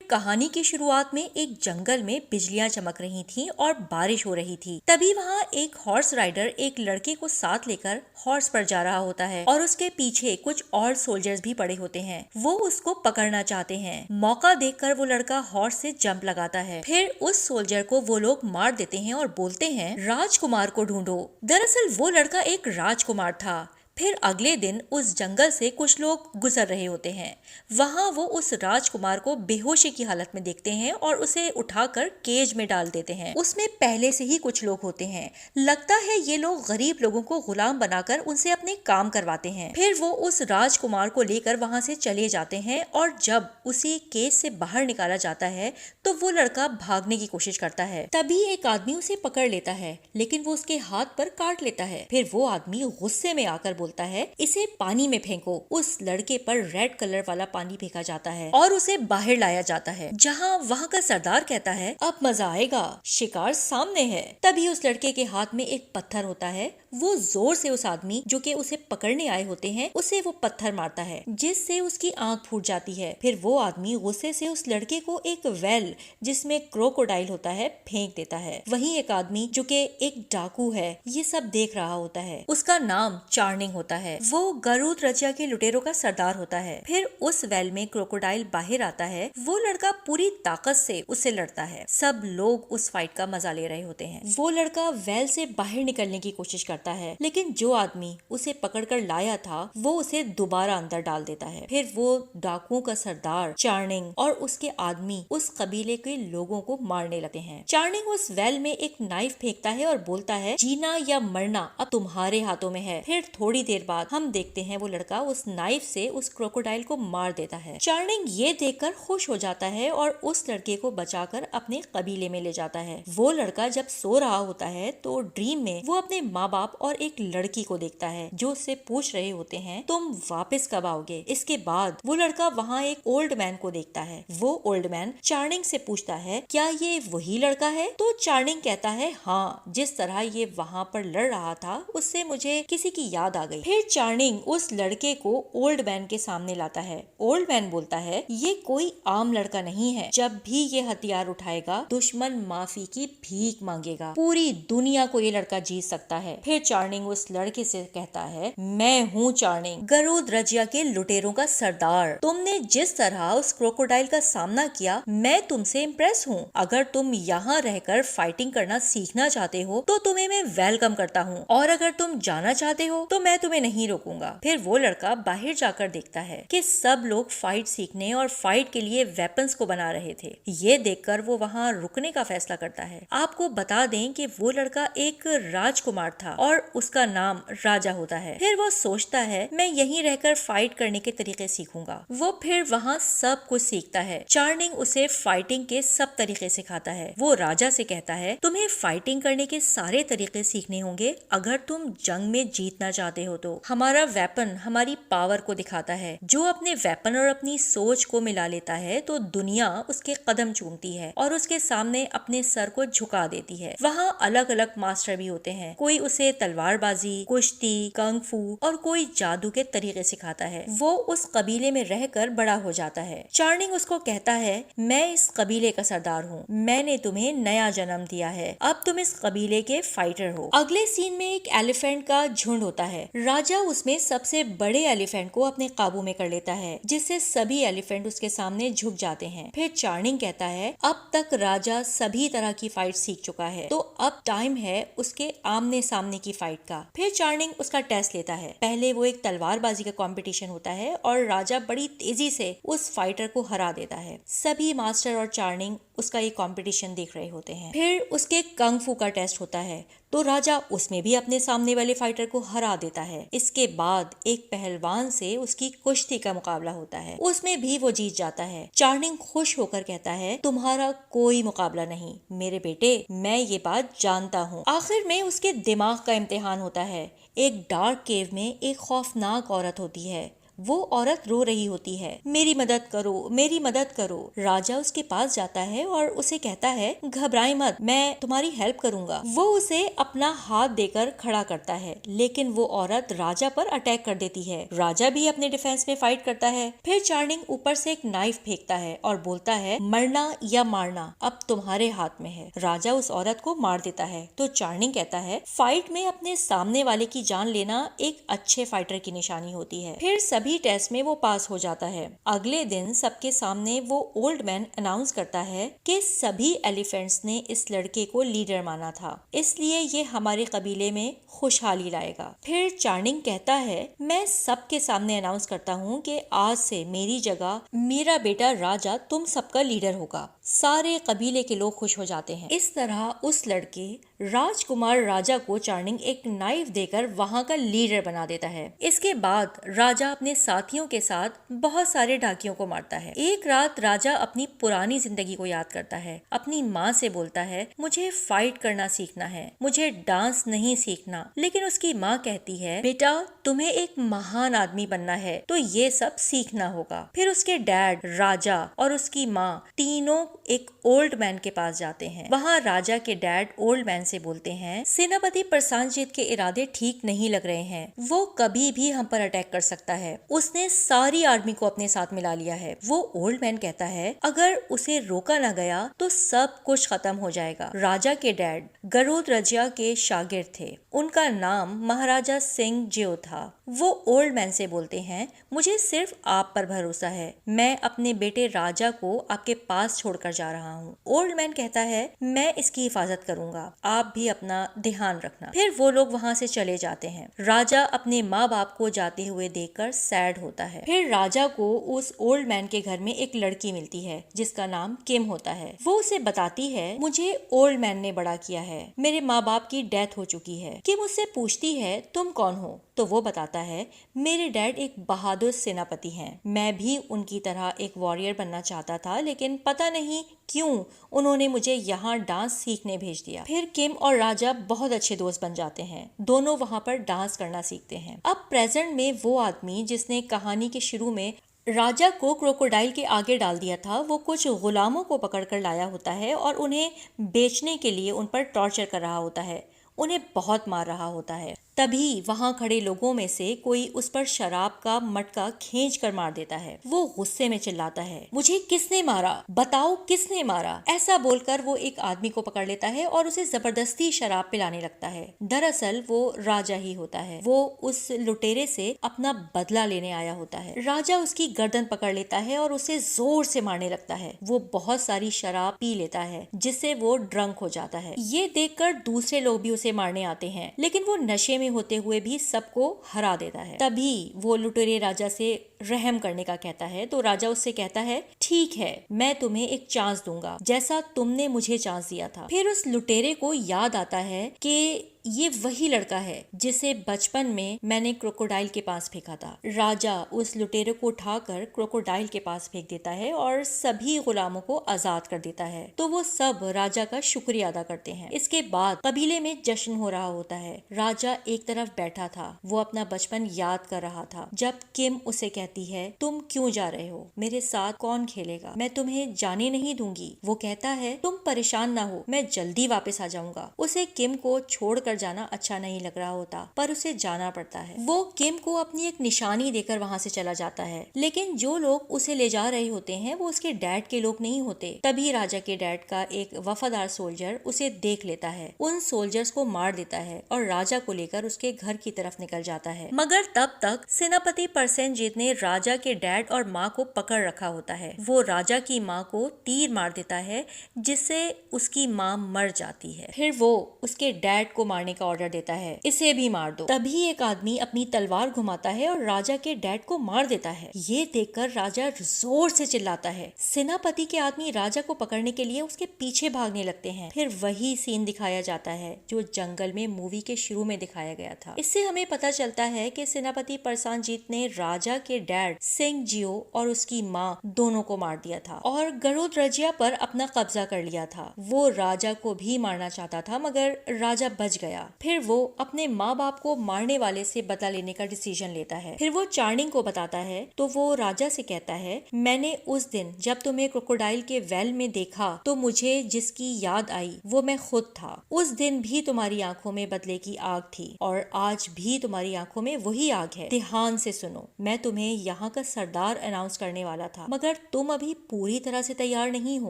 कहानी की शुरुआत में एक जंगल में बिजलियां चमक रही थीं और बारिश हो रही थी। तभी वहाँ एक हॉर्स राइडर एक लड़के को साथ लेकर हॉर्स पर जा रहा होता है और उसके पीछे कुछ और सोल्जर्स भी पड़े होते हैं। वो उसको पकड़ना चाहते हैं। मौका देखकर वो लड़का हॉर्स से जंप लगाता है। फिर उस सोल्जर को वो लोग मार देते हैं और बोलते हैं, राजकुमार को ढूंढो। दरअसल वो लड़का एक राजकुमार था। फिर अगले दिन उस जंगल से कुछ लोग गुजर रहे होते हैं। वहाँ वो उस राजकुमार को बेहोशी की हालत में देखते हैं और उसे उठाकर केज में डाल देते हैं। उसमें पहले से ही कुछ लोग होते हैं। लगता है ये लोग गरीब लोगों को गुलाम बनाकर उनसे अपने काम करवाते हैं। फिर वो उस राजकुमार को लेकर वहाँ से चले जाते हैं और जब उसी केज से बाहर निकाला जाता है तो वो लड़का भागने की कोशिश करता है। तभी एक आदमी उसे पकड़ लेता है, लेकिन वो उसके हाथ पर काट लेता है। फिर वो आदमी गुस्से में आकर बोलता है, इसे पानी में फेंको। उस लड़के पर रेड कलर वाला पानी फेंका जाता है और उसे बाहर लाया जाता है, जहाँ वहाँ का सरदार कहता है, अब मजा आएगा, शिकार सामने है। तभी उस लड़के के हाथ में एक पत्थर होता है। वो जोर से उस आदमी जो कि उसे पकड़ने आए होते हैं उसे वो पत्थर मारता है, जिससे उसकी आंख फूट जाती है। फिर वो आदमी गुस्से से उस लड़के को एक वेल जिसमें क्रोकोडाइल होता है फेंक देता है। वहीं एक आदमी जो कि एक डाकू है ये सब देख रहा होता है। उसका नाम चार्निंग होता है। वो गरुड़ रजिया के लुटेरों का सरदार होता है। फिर उस वेल में क्रोकोडाइल बाहर आता है। वो लड़का पूरी ताकत से उससे लड़ता है। सब लोग उस फाइट का मजा ले रहे होते हैं। वो लड़का वेल से बाहर निकलने की कोशिश करता है, लेकिन जो आदमी उसे पकड़कर लाया था वो उसे दोबारा अंदर डाल देता है। फिर वो डाकुओं का सरदार चार्निंग और उसके आदमी उस कबीले के लोगों को मारने लगते हैं। चार्निंग उस वेल में एक नाइफ फेंकता है और बोलता है, जीना या मरना अब तुम्हारे हाथों में है। फिर थोड़ी देर बाद हम देखते हैं वो लड़का उस नाइफ से उस क्रोकोडाइल को मार देता है। चार्निंग ये देखकर खुश हो जाता है और उस लड़के को बचाकर अपने कबीले में ले जाता है। वो लड़का जब सो रहा होता है तो ड्रीम में वो अपने माँ बाप और एक लड़की को देखता है जो उससे पूछ रहे होते हैं, तुम वापस कब आओगे। इसके बाद वो लड़का वहाँ एक ओल्ड मैन को देखता है। वो ओल्ड मैन चार्निंग से पूछता है, क्या ये वही लड़का है। तो चार्निंग कहता है, हाँ, जिस तरह ये वहाँ पर लड़ रहा था उससे मुझे किसी की याद आ गई। फिर चार्निंग उस लड़के को ओल्ड मैन के सामने लाता है। ओल्ड मैन बोलता है, ये कोई आम लड़का नहीं है। जब भी ये हथियार उठाएगा दुश्मन माफी की भीख मांगेगा। पूरी दुनिया को ये लड़का जीत सकता है। फिर चार्निंग उस लड़के से कहता है, मैं हूँ चार्निंग, गरुड़ रजिया के लुटेरों का सरदार। तुमने जिस तरह उस क्रोकोडाइल का सामना किया मैं तुमसे इम्प्रेस हूँ। अगर तुम यहाँ रहकर फाइटिंग करना सीखना चाहते हो तो तुम्हें मैं वेलकम करता हूँ, और अगर तुम जाना चाहते हो तो मैं तुम्हें नहीं रोकूंगा। फिर वो लड़का बाहर जाकर देखता है कि सब लोग फाइट सीखने और फाइट के लिए वेपन्स को बना रहे थे। ये देखकर वो वहाँ रुकने का फैसला करता है। आपको बता दें कि वो लड़का एक राजकुमार था और उसका नाम राजा होता है। फिर वो सोचता है, मैं यहीं रहकर फाइट करने के तरीके सीखूंगा। वो फिर वहाँ सब कुछ सीखता है। चार्निंग उसे फाइटिंग के सब तरीके सिखाता है। वो राजा से कहता है, तुम्हें फाइटिंग करने के सारे तरीके सीखने होंगे अगर तुम जंग में जीतना चाहते हो तो। हमारा वेपन हमारी पावर को दिखाता है। जो अपने वेपन और अपनी सोच को मिला लेता है तो दुनिया उसके कदम चूमती है और उसके सामने अपने सर को झुका देती है। वहाँ अलग अलग मास्टर भी होते हैं। कोई उसे तलवारबाजी, कुश्ती, कंग फू और कोई जादू के तरीके सिखाता है। वो उस कबीले में रहकर बड़ा हो जाता है। चार्निंग उसको कहता है, मैं इस कबीले का सरदार हूँ। मैंने तुम्हें नया जन्म दिया है। अब तुम इस कबीले के फाइटर हो। अगले सीन में एक एलिफेंट का झुंड होता है। राजा उसमें सबसे बड़े एलिफेंट को अपने काबू में कर लेता है, जिससे सभी एलिफेंट उसके सामने झुक जाते हैं। फिर चार्निंग कहता है, अब तक राजा सभी तरह की फाइट सीख चुका है, तो अब टाइम है उसके आमने सामने की फाइट का। फिर चार्निंग उसका टेस्ट लेता है। पहले वो एक तलवारबाजी का कंपटीशन होता है और राजा बड़ी तेजी से उस फाइटर को हरा देता है। सभी मास्टर और चार्निंग उसका ये कंपटीशन देख रहे होते हैं। फिर उसके कंग फू का टेस्ट होता है तो राजा उसमें भी अपने सामने वाले फाइटर को हरा देता है। इसके बाद एक पहलवान से उसकी कुश्ती का मुकाबला होता है, उसमें भी वो जीत जाता है। चार्निंग खुश होकर कहता है, तुम्हारा कोई मुकाबला नहीं मेरे बेटे, मैं ये बात जानता हूँ। आखिर में उसके दिमाग का इम्तिहान होता है। एक डार्क केव में एक खौफनाक औरत होती है। वो औरत रो रही होती है, मेरी मदद करो, मेरी मदद करो। राजा उसके पास जाता है और उसे कहता है, घबराए मत, मैं तुम्हारी हेल्प करूंगा। वो उसे अपना हाथ देकर खड़ा करता है, लेकिन वो औरत राजा पर अटैक कर देती है। राजा भी अपने डिफेंस में फाइट करता है। फिर चार्निंग ऊपर से एक नाइफ फेंकता है और बोलता है, मरना या मारना अब तुम्हारे हाथ में है। राजा उस औरत को मार देता है। तो चार्निंग कहता है, फाइट में अपने सामने वाले की जान लेना एक अच्छे फाइटर की निशानी होती है। फिर सभी टेस्ट में वो पास हो जाता है। अगले दिन सबके सामने वो ओल्ड मैन अनाउंस करता है कि सभी एलिफेंट्स ने इस लड़के को लीडर माना था, इसलिए ये हमारे कबीले में खुशहाली लाएगा। फिर चार्निंग कहता है, मैं सबके सामने अनाउंस करता हूँ कि आज से मेरी जगह मेरा बेटा राजा तुम सबका लीडर होगा। सारे कबीले के लोग खुश हो जाते हैं। इस तरह उस लड़के राजकुमार राजा को चार्निंग एक नाइफ देकर वहाँ का लीडर बना देता है। इसके बाद राजा अपने साथियों के साथ बहुत सारे डाकियों को मारता है। एक रात राजा अपनी पुरानी जिंदगी को याद करता है। अपनी माँ से बोलता है, मुझे फाइट करना सीखना है, मुझे डांस नहीं सीखना। लेकिन उसकी माँ कहती है, बेटा तुम्हें एक महान आदमी बनना है तो ये सब सीखना होगा। फिर उसके डैड, राजा और उसकी माँ तीनों एक ओल्ड मैन के पास जाते हैं। वहाँ राजा के डैड ओल्ड मैन से बोलते हैं, सेनापति प्रसेनजीत के इरादे ठीक नहीं लग रहे हैं, वो कभी भी हम पर अटैक कर सकता है। उसने सारी आर्मी को अपने साथ मिला लिया है। वो ओल्ड मैन कहता है, अगर उसे रोका न गया तो सब कुछ खत्म हो जाएगा। राजा के डैड गरुड़ रजिया के शागिर्द थे, उनका नाम महाराजा सिंह ज्यो था। वो ओल्ड मैन से बोलते हैं, मुझे सिर्फ आप पर भरोसा है, मैं अपने बेटे राजा को आपके पास छोड़कर जा रहा हूँ। ओल्ड मैन कहता है, मैं इसकी हिफाजत करूंगा, आप भी अपना ध्यान रखना। फिर वो लोग वहाँ से चले जाते हैं। राजा अपने माँ बाप को जाते हुए देखकर सैड होता है। फिर राजा को उस ओल्ड मैन के घर में एक लड़की मिलती है जिसका नाम किम होता है। वो उसे बताती है, मुझे ओल्ड मैन ने बड़ा किया है, मेरे माँ बाप की डेथ हो चुकी है। किम उससे पूछती है, तुम कौन हो? तो वो बताता है, मेरे डैड एक बहादुर सेनापति हैं, मैं भी उनकी तरह एक वॉरियर बनना चाहता था, लेकिन पता नहीं क्यों उन्होंने मुझे यहाँ डांस सीखने भेज दिया। फिर किम और राजा बहुत अच्छे दोस्त बन जाते हैं। दोनों वहाँ पर डांस करना सीखते हैं। अब प्रेजेंट में वो आदमी जिसने कहानी के शुरू में राजा को क्रोकोडाइल के आगे डाल दिया था, वो कुछ गुलामों को पकड़कर लाया होता है और उन्हें बेचने के लिए उन पर टॉर्चर कर रहा होता है, उन्हें बहुत मार रहा होता है। तभी वहाँ खड़े लोगों में से कोई उस पर शराब का मटका खींच कर मार देता है। वो गुस्से में चिल्लाता है, मुझे किसने मारा, बताओ किसने मारा। ऐसा बोलकर वो एक आदमी को पकड़ लेता है और उसे जबरदस्ती शराब पिलाने लगता है। दरअसल वो राजा ही होता है। वो उस लुटेरे से अपना बदला लेने आया होता है। राजा उसकी गर्दन पकड़ लेता है और उसे जोर से मारने लगता है। वो बहुत सारी शराब पी लेता है जिससे वो ड्रंक हो जाता है। ये देखकर दूसरे लोग भी उसे मारने आते हैं, लेकिन वो नशे में होते हुए भी सबको हरा देता है। तभी वो लुटेरे राजा से रहम करने का कहता है, तो राजा उससे कहता है, ठीक है, मैं तुम्हें एक चांस दूंगा जैसा तुमने मुझे चांस दिया था। फिर उस लुटेरे को याद आता है कि ये वही लड़का है जिसे बचपन में मैंने क्रोकोडाइल के पास फेंका था। राजा उस लुटेरे को उठाकर क्रोकोडाइल के पास फेंक देता है और सभी गुलामों को आजाद कर देता है। तो वो सब राजा का शुक्रिया अदा करते हैं। इसके बाद कबीले में जश्न हो रहा होता है। राजा एक तरफ बैठा था, वो अपना बचपन याद कर रहा था। जब किम उसे कहती है, तुम क्यों जा रहे हो, मेरे साथ कौन खेलेगा, मैं तुम्हें जाने नहीं दूंगी। वो कहता है, तुम परेशान ना हो, मैं जल्दी वापस आ जाऊंगा। उसे किम को छोड़कर जाना अच्छा नहीं लग रहा होता, पर उसे जाना पड़ता है। वो किम को अपनी एक निशानी देकर वहाँ से चला जाता है, लेकिन जो लोग उसे ले जा रहे होते हैं वो उसके डैड के लोग नहीं होते। तभी राजा के डैड का एक वफादार सोल्जर उसे देख लेता है, उन सोल्जर्स को मार देता है और राजा को लेकर उसके घर की तरफ निकल जाता है। मगर तब तक सेनापति प्रसेनजीत ने राजा के डैड और माँ को पकड़ रखा होता है। वो राजा की माँ को तीर मार देता है जिससे उसकी माँ मर जाती है। फिर वो उसके डैड को मारने का ऑर्डर देता है, इसे भी मार दो। तभी एक आदमी अपनी तलवार घुमाता है और राजा के डैड को मार देता है। ये देखकर राजा जोर से चिल्लाता है। सेनापति के आदमी राजा को पकड़ने के लिए उसके पीछे भागने लगते हैं। फिर वही सीन दिखाया जाता है जो जंगल में मूवी के शुरू में दिखाया गया था। इससे हमें पता चलता है कि सेनापति प्रसेनजीत ने राजा के डैड सिंह जियो और उसकी माँ दोनों को मार दिया था और गरुद रजिया पर अपना कब्जा कर लिया था। वो राजा को भी मारना चाहता था मगर राजा बच गया। फिर वो अपने माँ बाप को मारने वाले से बदला लेने का डिसीजन लेता है। फिर वो चार्निंग को बताता है तो वो राजा से कहता है, मैंने उस दिन जब तुम्हें क्रोकोडाइल के वेल में देखा तो मुझे जिसकी याद आई वो मैं खुद था। उस दिन भी तुम्हारी आंखों में बदले की आग थी और आज भी तुम्हारी आंखों में वही आग है। ध्यान से सुनो, मैं तुम्हें यहाँ का सरदार अनाउंस करने वाला था मगर तुम अभी पूरी तरह से तैयार नहीं हो।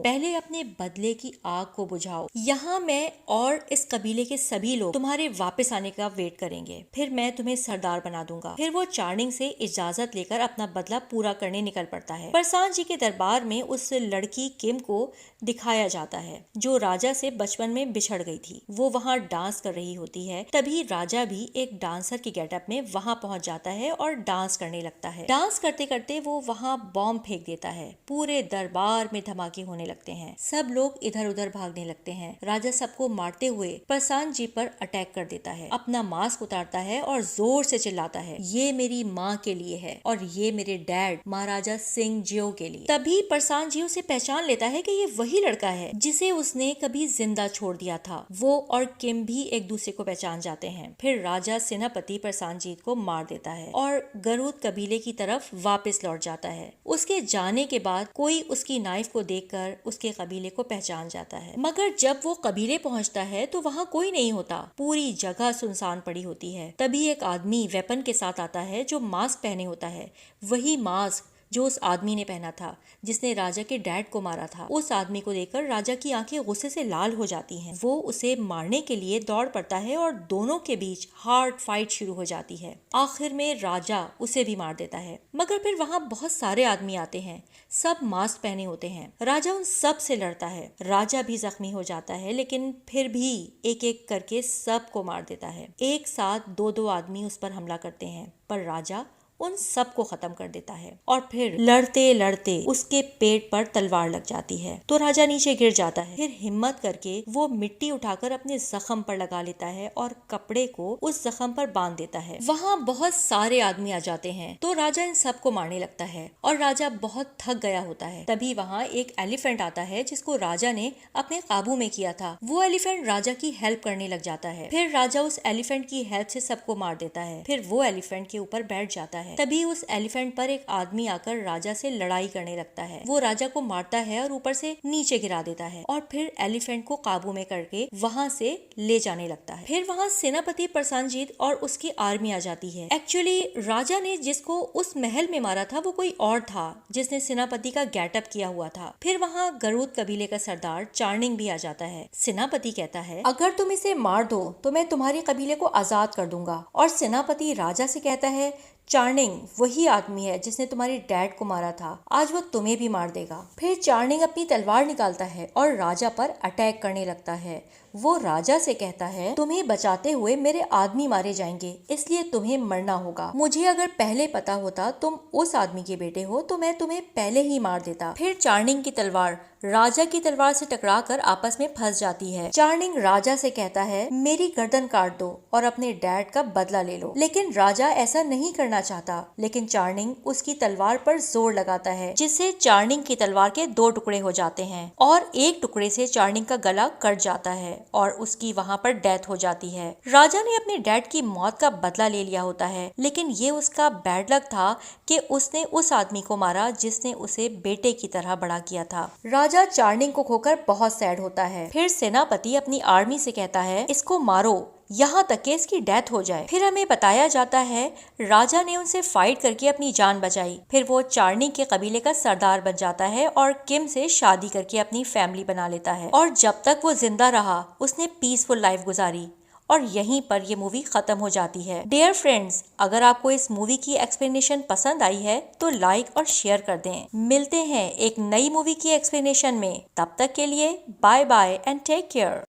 पहले अपने बदले की आग को बुझाओ। यहाँ मैं और इस कबीले के सभी लोग तुम्हारे वापस आने का वेट करेंगे, फिर मैं तुम्हें सरदार बना दूंगा। फिर वो चार्निंग से इजाजत लेकर अपना बदला पूरा करने निकल पड़ता है। परसान जी के दरबार में उस लड़की किम को दिखाया जाता है जो राजा से बचपन में बिछड़ गई थी। वो वहाँ डांस कर रही होती है। तभी राजा भी एक डांसर के गेटअप में वहाँ पहुँच जाता है और डांस करने लगता है। डांस करते करते वो वहाँ बॉम्ब फेंक देता है। पूरे दरबार में धमाके होने लगते हैं। सब लोग इधर उधर भागने लगते हैं। राजा सबको मारते हुए परसान जी पर अटैक कर देता है। अपना मास्क उतारता है और जोर से चिल्लाता है, ये मेरी माँ के लिए है और ये मेरे डैड महाराजा सिंह जियो के लिए। तभी परसान जी उसे पहचान लेता है कि ये वही लड़का है जिसे उसने कभी जिंदा छोड़ दिया था। वो और किम भी एक दूसरे को पहचान जाते हैं। फिर राजा सेनापति परसानजीत को मार देता है और गरुद कबीले की तरफ वापस लौट जाता है। उसके जाने के बाद कोई उसकी नाइफ को देखकर उसके कबीले को पहचान जाता है मगर जब वो कबीले पहुंचता है तो वहाँ कोई नहीं होता। पूरी जगह सुनसान पड़ी होती है। तभी एक आदमी वेपन के साथ आता है जो मास्क पहने होता है। वही मास्क जो उस आदमी ने पहना था जिसने राजा के डैड को मारा था। उस आदमी को देखकर राजा की आंखें गुस्से से लाल हो जाती हैं। वो उसे मारने के लिए दौड़ पड़ता है और दोनों के बीच हार्ड फाइट शुरू हो जाती है। आखिर में राजा उसे भी मार देता है मगर फिर वहाँ बहुत सारे आदमी आते हैं। सब मास्क पहने होते हैं। राजा उन सब से लड़ता है। राजा भी जख्मी हो जाता है लेकिन फिर भी एक एक करके सबको मार देता है। एक साथ दो दो आदमी उस पर हमला करते हैं पर राजा उन सबको खत्म कर देता है और फिर लड़ते लड़ते उसके पेट पर तलवार लग जाती है तो राजा नीचे गिर जाता है। फिर हिम्मत करके वो मिट्टी उठाकर अपने जख्म पर लगा लेता है और कपड़े को उस जख्म पर बांध देता है। वहाँ बहुत सारे आदमी आ जाते हैं तो राजा इन सबको मारने लगता है और राजा बहुत थक गया होता है। तभी वहाँ एक एलिफेंट आता है जिसको राजा ने अपने काबू में किया था। वो एलिफेंट राजा की हेल्प करने लग जाता है। फिर राजा उस एलिफेंट की हेल्प से सबको मार देता है। फिर वो एलिफेंट के ऊपर बैठ जाता है। तभी उस एलिफेंट पर एक आदमी आकर राजा से लड़ाई करने लगता है। वो राजा को मारता है और ऊपर से नीचे गिरा देता है और फिर एलिफेंट को काबू में करके वहाँ से ले जाने लगता है। फिर वहाँ सेनापति परसानजीत और उसकी आर्मी आ जाती है। एक्चुअली राजा ने जिसको उस महल में मारा था वो कोई और था जिसने सेनापति का गेटअप किया हुआ था। फिर वहाँ गरुद कबीले का सरदार चार्निंग भी आ जाता है। सेनापति कहता है, अगर तुम इसे मार दो तो मैं तुम्हारे कबीले को आजाद कर दूंगा। और सेनापति राजा से कहता है, चार्निंग वही आदमी है जिसने तुम्हारे डैड को मारा था, आज वो तुम्हें भी मार देगा। फिर चार्निंग अपनी तलवार निकालता है और राजा पर अटैक करने लगता है। वो राजा से कहता है, तुम्हें बचाते हुए मेरे आदमी मारे जाएंगे इसलिए तुम्हें मरना होगा। मुझे अगर पहले पता होता तुम उस आदमी के बेटे हो तो मैं तुम्हें पहले ही मार देता। फिर चार्निंग की तलवार राजा की तलवार से टकराकर आपस में फंस जाती है। चार्निंग राजा से कहता है, मेरी गर्दन काट दो और अपने डैड का बदला ले लो। लेकिन राजा ऐसा नहीं करना चाहता। लेकिन चार्निंग उसकी तलवार पर जोर लगाता है जिससे चार्निंग की तलवार के दो टुकड़े हो जाते हैं और एक टुकड़े से चार्निंग का गला कट जाता है और उसकी वहाँ पर डेथ हो जाती है। राजा ने अपने डैड की मौत का बदला ले लिया होता है लेकिन ये उसका बैड लक था कि उसने उस आदमी को मारा जिसने उसे बेटे की तरह बड़ा किया था। राजा चार्निंग को खोकर बहुत सैड होता है। फिर सेनापति अपनी आर्मी से कहता है, इसको मारो यहाँ तक कि इसकी डेथ हो जाए। फिर हमें बताया जाता है राजा ने उनसे फाइट करके अपनी जान बचाई। फिर वो चार्निंग के कबीले का सरदार बन जाता है और किम से शादी करके अपनी फैमिली बना लेता है और जब तक वो जिंदा रहा उसने पीसफुल लाइफ गुजारी और यहीं पर ये मूवी खत्म हो जाती है। डियर फ्रेंड्स, अगर आपको इस मूवी की एक्सप्लेनेशन पसंद आई है तो लाइक और शेयर कर दें। मिलते हैं एक नई मूवी की एक्सप्लेनेशन में। तब तक के लिए bye bye and take care.